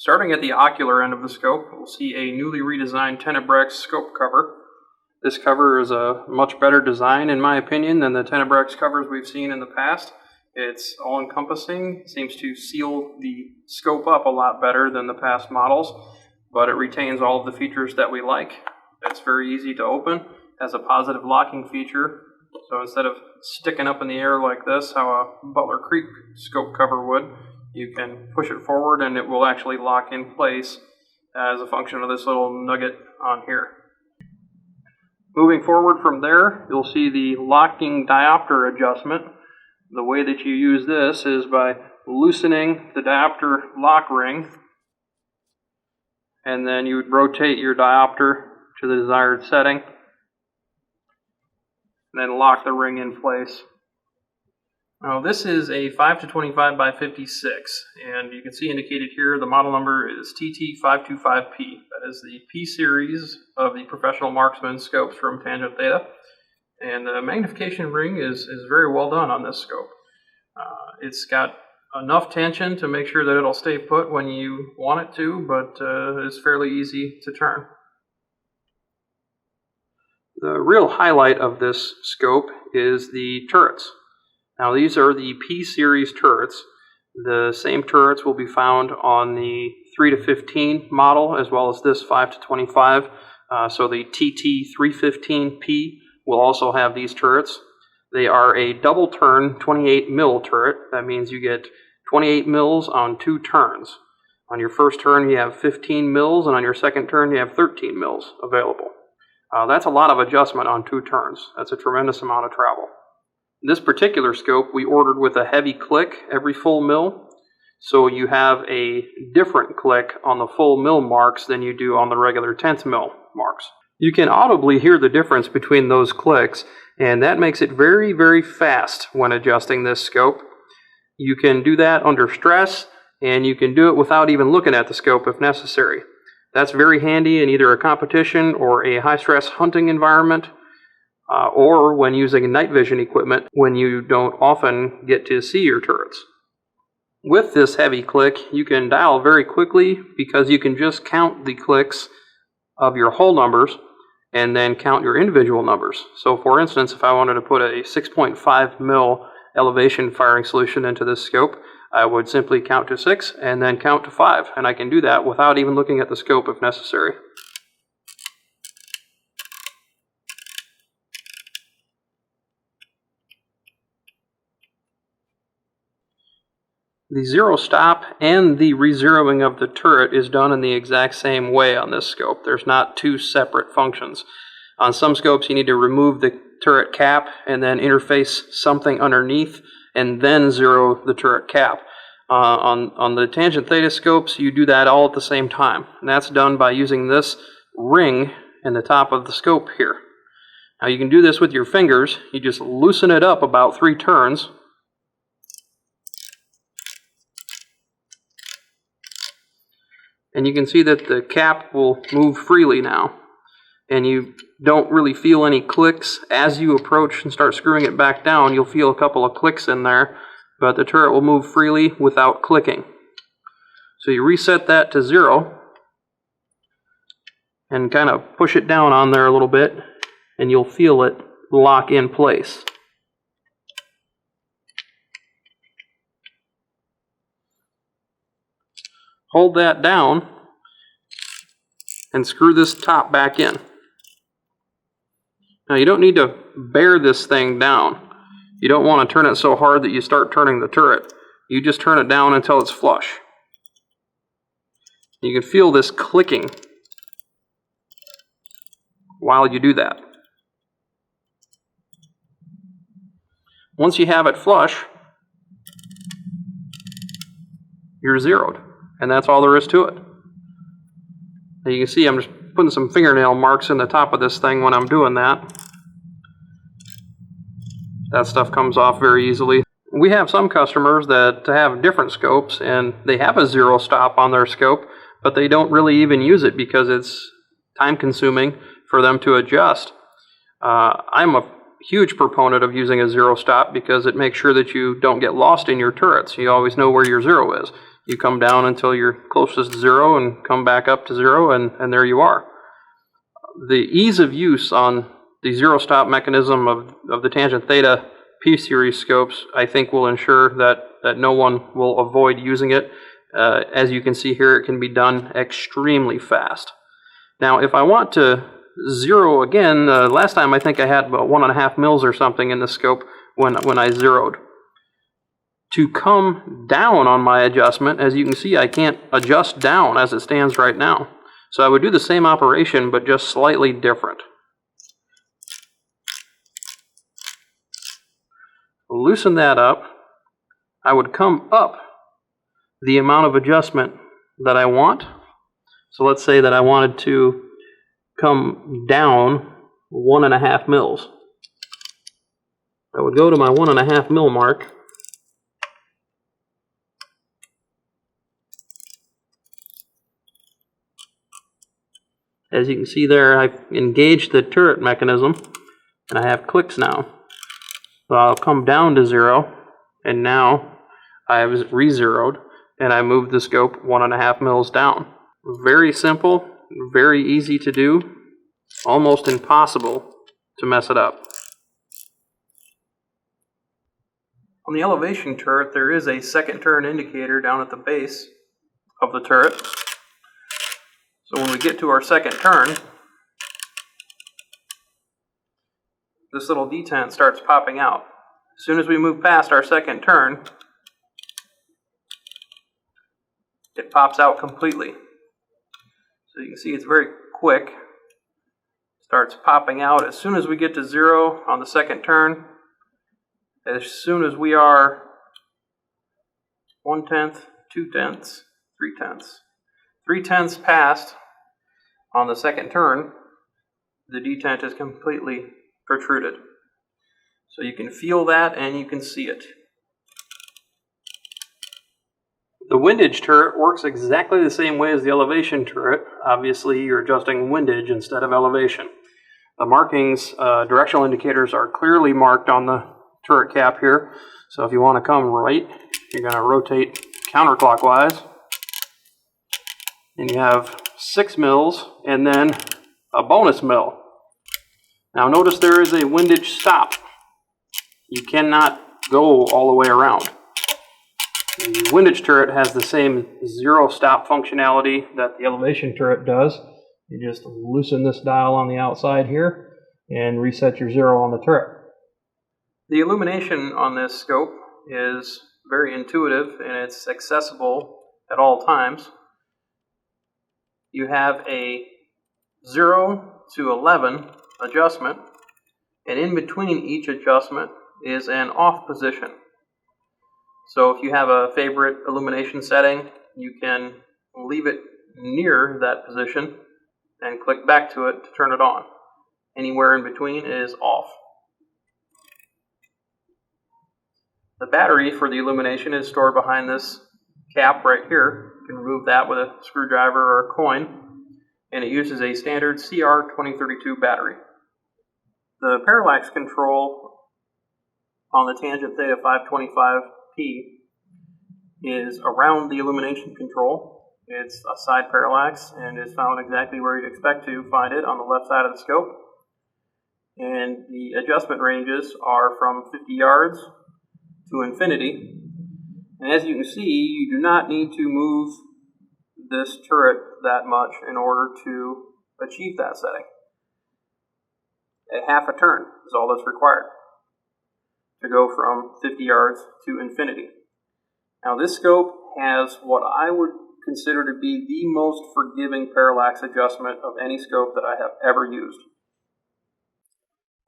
Starting at the ocular end of the scope, we'll see a newly redesigned Tenebra scope cover. This cover is a much better design, in my opinion, than the Tenebra covers we've seen in the past. It's all-encompassing, seems to seal the scope up a lot better than the past models, but it retains all of the features that we like. It's very easy to open, has a positive locking feature, so instead of sticking up in the air like this, how a Butler Creek scope cover would, you can push it forward and it will actually lock in place as a function of this little nugget on here. Moving forward from there, you'll see the locking diopter adjustment. The way that you use this is by loosening the diopter lock ring, and then you would rotate your diopter to the desired setting, and then lock the ring in place. Now this is a 5-25x56, and you can see indicated here the model number is TT525P. That is the P series of the professional marksman scopes from Tangent Theta. And the magnification ring is very well done on this scope. It's got enough tension to make sure that it'll stay put when you want it to, but it's fairly easy to turn. The real highlight of this scope is the turrets. Now these are the P series turrets. The same turrets will be found on the 3-15 model as well as this 5-25. So the TT525P will also have these turrets. They are a double turn 28 mil turret. That means you get 28 mils on 2 turns. On your first turn you have 15 mils, and on your second turn you have 13 mils available. That's a lot of adjustment on 2 turns. That's a tremendous amount of travel. This particular scope we ordered with a heavy click every full mil, so you have a different click on the full mil marks than you do on the regular 10th mil marks. You can audibly hear the difference between those clicks, and that makes it very, very fast when adjusting this scope. You can do that under stress, and you can do it without even looking at the scope if necessary. That's very handy in either a competition or a high-stress hunting environment, or when using night vision equipment when you don't often get to see your turrets. With this heavy click, you can dial very quickly because you can just count the clicks of your whole numbers and then count your individual numbers. So for instance, if I wanted to put a 6.5 mil elevation firing solution into this scope, I would simply count to 6 and then count to 5, and I can do that without even looking at the scope if necessary. The zero stop and the re-zeroing of the turret is done in the exact same way on this scope. There's not 2 separate functions. On some scopes you need to remove the turret cap and then interface something underneath and then zero the turret cap. On the Tangent Theta scopes you do that all at the same time. And that's done by using this ring in the top of the scope here. Now you can do this with your fingers. You just loosen it up about 3 turns. And you can see that the cap will move freely now. And you don't really feel any clicks. As you approach and start screwing it back down, you'll feel a couple of clicks in there, but the turret will move freely without clicking. So you reset that to 0 and kind of push it down on there a little bit, and you'll feel it lock in place. Hold that down and screw this top back in. Now you don't need to bear this thing down. You don't want to turn it so hard that you start turning the turret. You just turn it down until it's flush. You can feel this clicking while you do that. Once you have it flush, you're zeroed. And that's all there is to it. Now you can see I'm just putting some fingernail marks in the top of this thing when I'm doing that. That stuff comes off very easily. We have some customers that have different scopes and they have a 0 stop on their scope, but they don't really even use it because it's time consuming for them to adjust. I'm a huge proponent of using a 0 stop because it makes sure that you don't get lost in your turrets. You always know where your 0 is. You come down until you're closest to 0 and come back up to 0, and there you are. The ease of use on the zero stop mechanism of the Tangent Theta P-series scopes, I think, will ensure that no one will avoid using it. As you can see here, it can be done extremely fast. Now, if I want to zero again, last time I think I had about 1.5 mils or something in the scope when I zeroed. To come down on my adjustment, as you can see, I can't adjust down as it stands right now. So I would do the same operation, but just slightly different. Loosen that up. I would come up the amount of adjustment that I want. So let's say that I wanted to come down 1.5 mils. I would go to my 1.5 mil mark. As you can see there, I've engaged the turret mechanism, and I have clicks now. So I'll come down to 0, and now I have re-zeroed, and I moved the scope 1.5 mils down. Very simple, very easy to do, almost impossible to mess it up. On the elevation turret, there is a second turn indicator down at the base of the turret. So when we get to our second turn, this little detent starts popping out. As soon as we move past our second turn, it pops out completely. So you can see it's very quick. Starts popping out as soon as we get to 0 on the second turn. As soon as we are 1/10, 2/10, 3/10. 3/10 past on the second turn, the detent is completely protruded. So you can feel that and you can see it. The Windage turret works exactly the same way as the elevation turret. Obviously, you're adjusting windage instead of elevation. The markings, directional indicators, are clearly marked on the turret cap here. So if you want to come right, you're going to rotate counterclockwise. And you have 6 mils and then a bonus mil. Now notice there is a windage stop. You cannot go all the way around. The windage turret has the same zero stop functionality that the elevation turret does. You just loosen this dial on the outside here and reset your 0 on the turret. The illumination on this scope is very intuitive and it's accessible at all times. You have a 0 to 11 adjustment, and in between each adjustment is an off position. So if you have a favorite illumination setting, you can leave it near that position and click back to it to turn it on. Anywhere in between is off. The battery for the illumination is stored behind this cap right here. You can remove that with a screwdriver or a coin, and it uses a standard CR2032 battery. The Parallax Control on the Tangent Theta 525P is around the illumination control. It's a side parallax and is found exactly where you'd expect to find it, on the left side of the scope. And the adjustment ranges are from 50 yards to infinity. And as you can see, you do not need to move this turret that much in order to achieve that setting. A half a turn is all that's required to go from 50 yards to infinity. Now this scope has what I would consider to be the most forgiving parallax adjustment of any scope that I have ever used.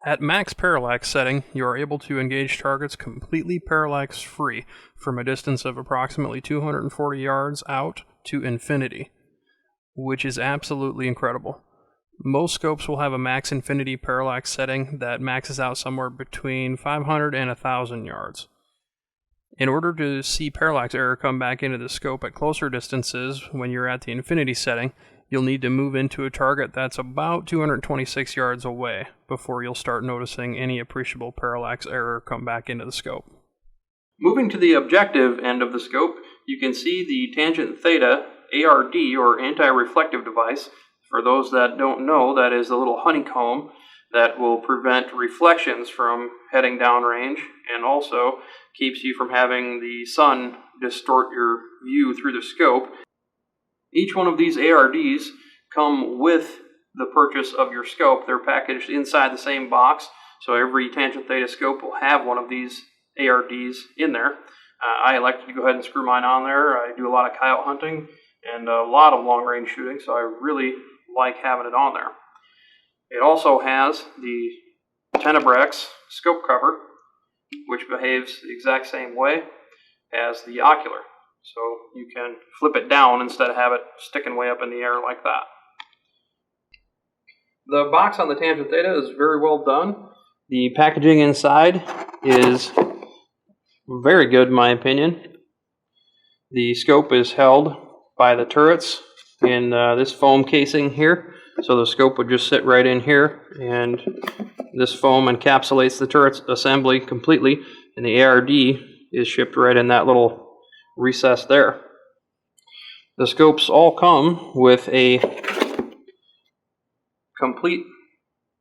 At max parallax setting, you are able to engage targets completely parallax free from a distance of approximately 240 yards out to infinity, which is absolutely incredible. Most scopes will have a max infinity parallax setting that maxes out somewhere between 500 and 1,000 yards. In order to see parallax error come back into the scope at closer distances when you're at the infinity setting, you'll need to move into a target that's about 226 yards away before you'll start noticing any appreciable parallax error come back into the scope. Moving to the objective end of the scope, you can see the tangent theta ARD, or anti-reflective device. For those that don't know, that is a little honeycomb that will prevent reflections from heading downrange, and also keeps you from having the sun distort your view through the scope. Each one of these ARDs come with the purchase of your scope. They're packaged inside the same box, so every tangent theta scope will have one of these ARDs in there. I elected to go ahead and screw mine on there. I do a lot of coyote hunting and a lot of long range shooting, so I really like having it on there. It also has the Tenebra scope cover, which behaves the exact same way as the ocular. So you can flip it down instead of have it sticking way up in the air like that. The box on the tangent theta is very well done. The packaging inside is very good in my opinion. The scope is held by the turrets in this foam casing here. So the scope would just sit right in here, and this foam encapsulates the turret's assembly completely, and the ARD is shipped right in that little recess there. The scopes all come with a complete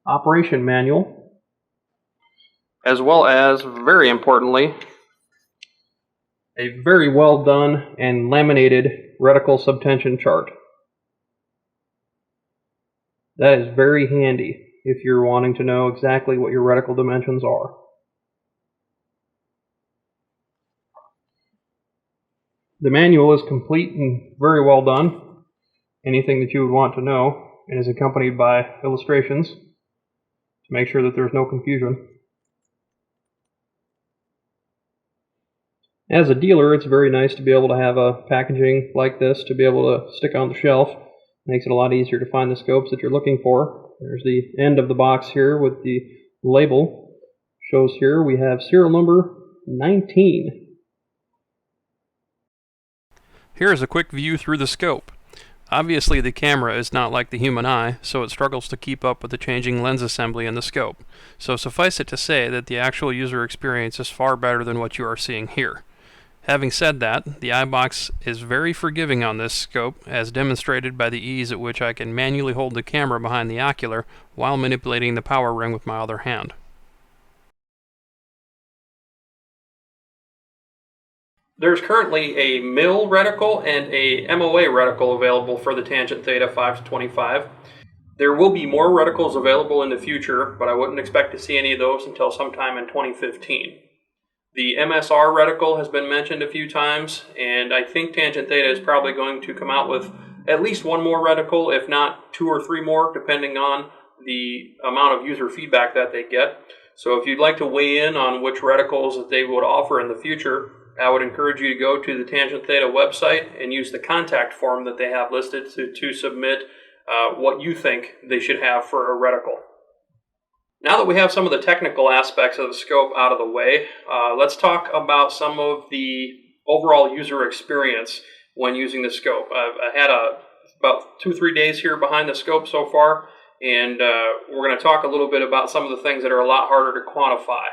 operation manual, as well as, very importantly, a very well done and laminated reticle subtension chart. That is very handy if you're wanting to know exactly what your reticle dimensions are. The manual is complete and very well done. Anything that you would want to know, and is accompanied by illustrations to make sure that there's no confusion. As a dealer, it's very nice to be able to have a packaging like this to be able to stick on the shelf. Makes it a lot easier to find the scopes that you're looking for. There's the end of the box here with the label. Shows here we have serial number 19. Here's a quick view through the scope. Obviously the camera is not like the human eye, so it struggles to keep up with the changing lens assembly in the scope. So suffice it to say that the actual user experience is far better than what you are seeing here. Having said that, the eyebox is very forgiving on this scope, as demonstrated by the ease at which I can manually hold the camera behind the ocular while manipulating the power ring with my other hand. There's currently a mill reticle and a MOA reticle available for the tangent theta 525. There will be more reticles available in the future, but I wouldn't expect to see any of those until sometime in 2015. The MSR reticle has been mentioned a few times, and I think tangent theta is probably going to come out with at least one more reticle, if not 2 or 3 more, depending on the amount of user feedback that they get. So if you'd like to weigh in on which reticles that they would offer in the future, I would encourage you to go to the Tangent Theta website and use the contact form that they have listed to submit what you think they should have for a reticle. Now that we have some of the technical aspects of the scope out of the way, let's talk about some of the overall user experience when using the scope. I had about 2-3 days here behind the scope so far, and we're going to talk a little bit about some of the things that are a lot harder to quantify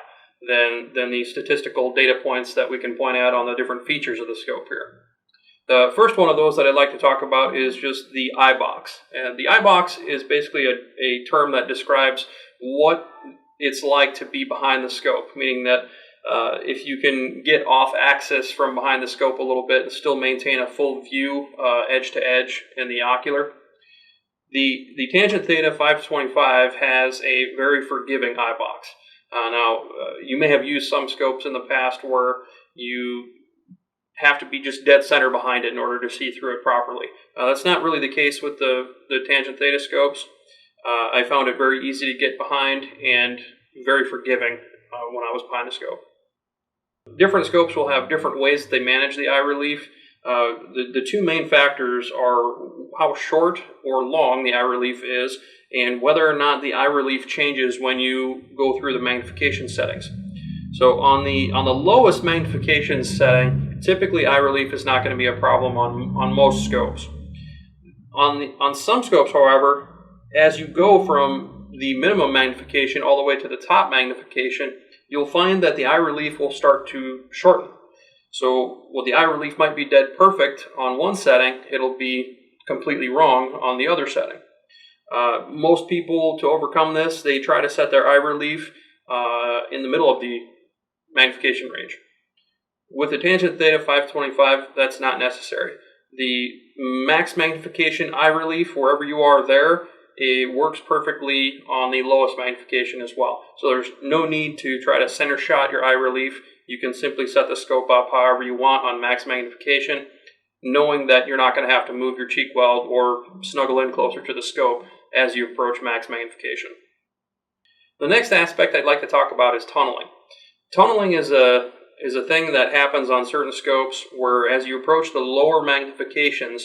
than the statistical data points that we can point out on the different features of the scope here. The first one of those that I'd like to talk about is just the eye box. And the eye box is basically a term that describes what it's like to be behind the scope, meaning that if you can get off axis from behind the scope a little bit and still maintain a full view edge to edge in the ocular. The Tangent Theta 525 has a very forgiving eye box. Now, you may have used some scopes in the past where you have to be just dead center behind it in order to see through it properly. That's not really the case with the Tangent Theta scopes. I found it very easy to get behind and very forgiving when I was behind the scope. Different scopes will have different ways that they manage the eye relief. The 2 main factors are how short or long the eye relief is, and whether or not the eye relief changes when you go through the magnification settings. So on the lowest magnification setting, typically eye relief is not going to be a problem on most scopes. On some scopes, however, as you go from the minimum magnification all the way to the top magnification, you'll find that the eye relief will start to shorten. So while the eye relief might be dead perfect on one setting, it'll be completely wrong on the other setting. Most people, to overcome this, they try to set their eye relief in the middle of the magnification range. With the Tangent Theta 525, that's not necessary. The max magnification eye relief, wherever you are there, it works perfectly on the lowest magnification as well. So there's no need to try to center shot your eye relief. You can simply set the scope up however you want on max magnification, knowing that you're not going to have to move your cheek weld or snuggle in closer to the scope as you approach max magnification. The next aspect I'd like to talk about is tunneling. Tunneling is a thing that happens on certain scopes where as you approach the lower magnifications,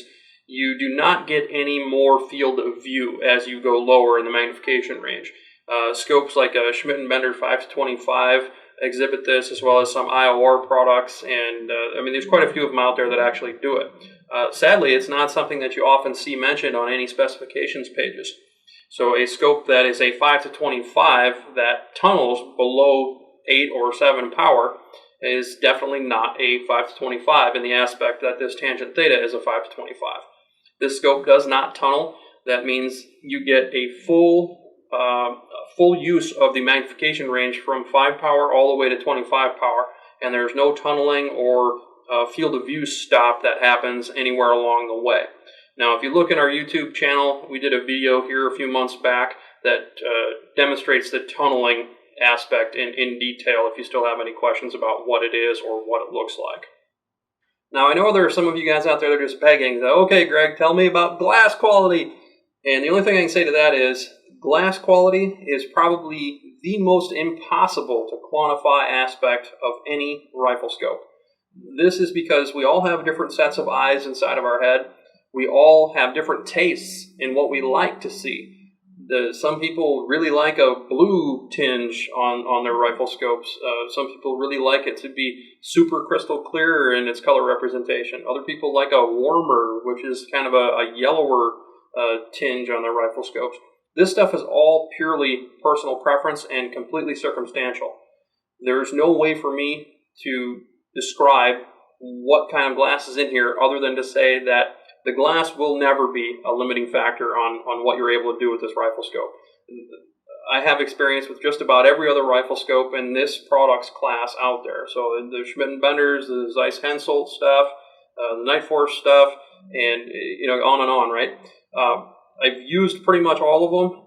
you do not get any more field of view as you go lower in the magnification range. Scopes like a Schmidt & Bender 5-25 exhibit this, as well as some IOR products, and there's quite a few of them out there that actually do it. Sadly, it's not something that you often see mentioned on any specifications pages. So a scope that is a 5-25 that tunnels below 8 or 7 power is definitely not a 5-25 in the aspect that this Tangent Theta is a 5-25. This scope does not tunnel. That means you get a full use of the magnification range from 5 power all the way to 25 power, and there's no tunneling or field of view stop that happens anywhere along the way. Now, if you look in our YouTube channel, we did a video here a few months back that demonstrates the tunneling aspect in detail if you still have any questions about what it is or what it looks like. Now, I know there are some of you guys out there that are just begging, that, okay, Greg, tell me about glass quality. And the only thing I can say to that is glass quality is probably the most impossible to quantify aspect of any rifle scope. This is because we all have different sets of eyes inside of our head. We all have different tastes in what we like to see. Some people really like a blue tinge on their rifle scopes. Some people really like it to be super crystal clear in its color representation. Other people like a warmer, which is kind of a yellower tinge on their rifle scopes. This stuff is all purely personal preference and completely circumstantial. There's no way for me to describe what kind of glass is in here other than to say that the glass will never be a limiting factor on what you're able to do with this rifle scope. I have experience with just about every other rifle scope in this product's class out there. So the Schmidt & Benders, the Zeiss Hensoldt stuff, the Night Force stuff, and on and on, right? I've used pretty much all of them.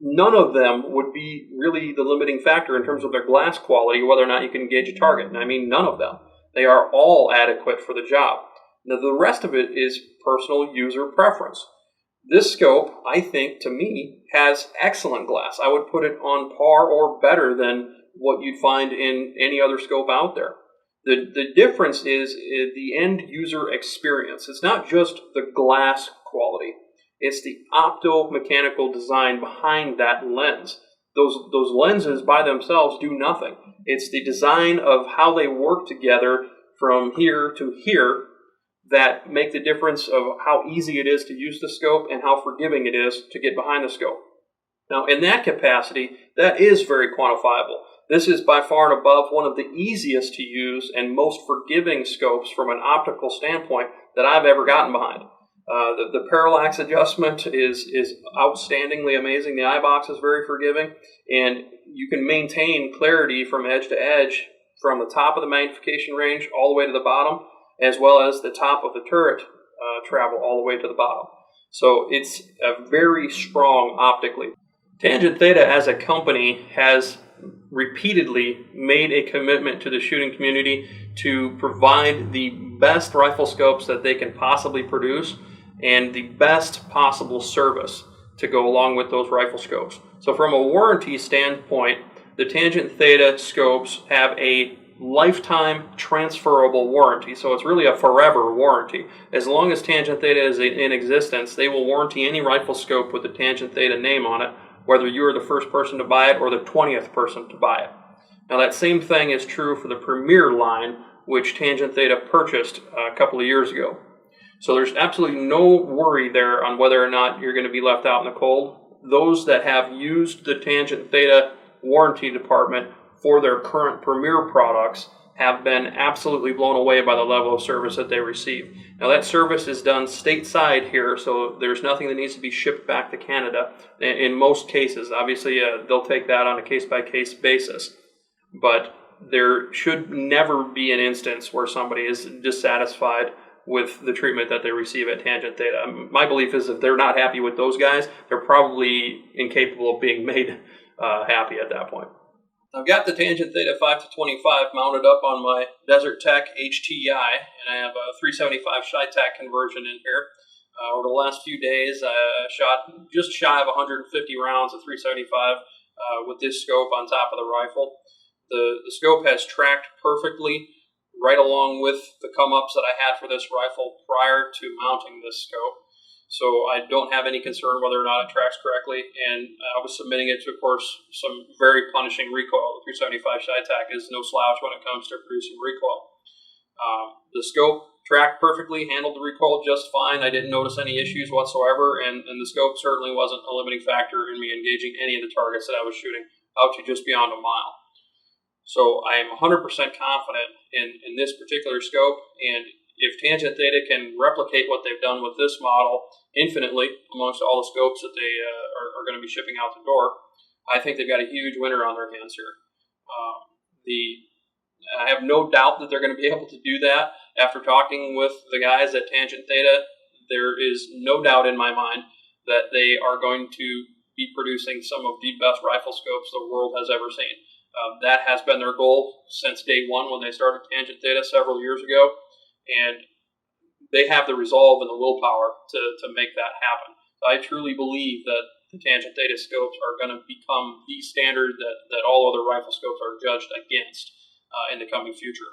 None of them would be really the limiting factor in terms of their glass quality, whether or not you can engage a target. And I mean none of them. They are all adequate for the job. Now, the rest of it is personal user preference. This scope, I think, to me, has excellent glass. I would put it on par or better than what you'd find in any other scope out there. The difference is the end user experience. It's not just the glass quality. It's the optomechanical design behind that lens. Those lenses by themselves do nothing. It's the design of how they work together from here to here that make the difference of how easy it is to use the scope and how forgiving it is to get behind the scope. Now, in that capacity, that is very quantifiable. This is by far and above one of the easiest to use and most forgiving scopes from an optical standpoint that I've ever gotten behind. The Parallax Adjustment is outstandingly amazing. The eye box is very forgiving, and you can maintain clarity from edge to edge from the top of the magnification range all the way to the bottom, as well as the top of the turret travel all the way to the bottom. So it's very strong optically. Tangent Theta as a company has repeatedly made a commitment to the shooting community to provide the best rifle scopes that they can possibly produce and the best possible service to go along with those rifle scopes. So from a warranty standpoint, the Tangent Theta scopes have a lifetime transferable warranty. So it's really a forever warranty. As long as Tangent Theta is in existence, they will warranty any rifle scope with the Tangent Theta name on it, whether you are the first person to buy it or the 20th person to buy it. Now that same thing is true for the Premier line, which Tangent Theta purchased a couple of years ago. So there's absolutely no worry there on whether or not you're going to be left out in the cold. Those that have used the Tangent Theta warranty department for their current Premier products have been absolutely blown away by the level of service that they receive. Now that service is done stateside here, so there's nothing that needs to be shipped back to Canada in most cases. Obviously, they'll take that on a case-by-case basis, but there should never be an instance where somebody is dissatisfied with the treatment that they receive at Tangent Theta. My belief is if they're not happy with those guys, they're probably incapable of being made happy at that point. I've got the Tangent Theta 525 mounted up on my Desert Tech HTI, and I have a 375 Shy-Tac conversion in here. Over the last few days, I shot just shy of 150 rounds of 375 with this scope on top of the rifle. The scope has tracked perfectly right along with the come-ups that I had for this rifle prior to mounting this scope. So I don't have any concern whether or not it tracks correctly, and I was submitting it to, of course, some very punishing recoil. The 375 Shy-Tac is no slouch when it comes to producing recoil. The scope tracked perfectly, handled the recoil just fine. I didn't notice any issues whatsoever, and the scope certainly wasn't a limiting factor in me engaging any of the targets that I was shooting out to just beyond a mile. So I am 100% confident in this particular scope, and if Tangent Theta can replicate what they've done with this model infinitely amongst all the scopes that they are going to be shipping out the door, I think they've got a huge winner on their hands here. I have no doubt that they're going to be able to do that. After talking with the guys at Tangent Theta, there is no doubt in my mind that they are going to be producing some of the best rifle scopes the world has ever seen. That has been their goal since day one when they started Tangent Theta several years ago, and they have the resolve and the willpower to make that happen. So I truly believe that the Tangent Theta scopes are going to become the standard that all other rifle scopes are judged against in the coming future.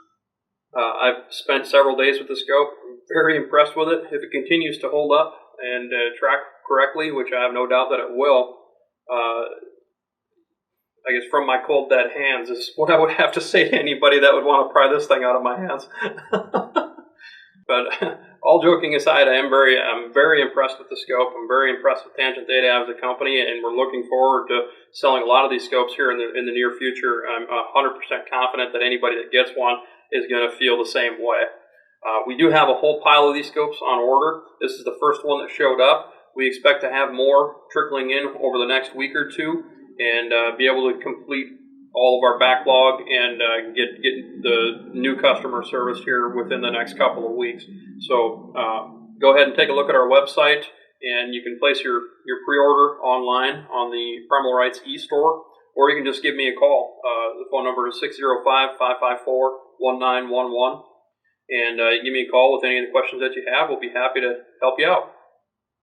I've spent several days with the scope. I'm very impressed with it. If it continues to hold up and track correctly, which I have no doubt that it will, I guess from my cold dead hands is what I would have to say to anybody that would want to pry this thing out of my hands. But all joking aside, I'm very impressed with the scope. I'm very impressed with Tangent Theta as a company, and we're looking forward to selling a lot of these scopes here in the near future. I'm 100% confident that anybody that gets one is going to feel the same way. We do have a whole pile of these scopes on order. This is the first one that showed up. We expect to have more trickling in over the next week or two, and be able to complete all of our backlog and get the new customer service here within the next couple of weeks. So go ahead and take a look at our website, and you can place your pre-order online on the Primal Rights e-store, or you can just give me a call. The phone number is 605-554-1911, and give me a call with any of the questions that you have. We'll be happy to help you out.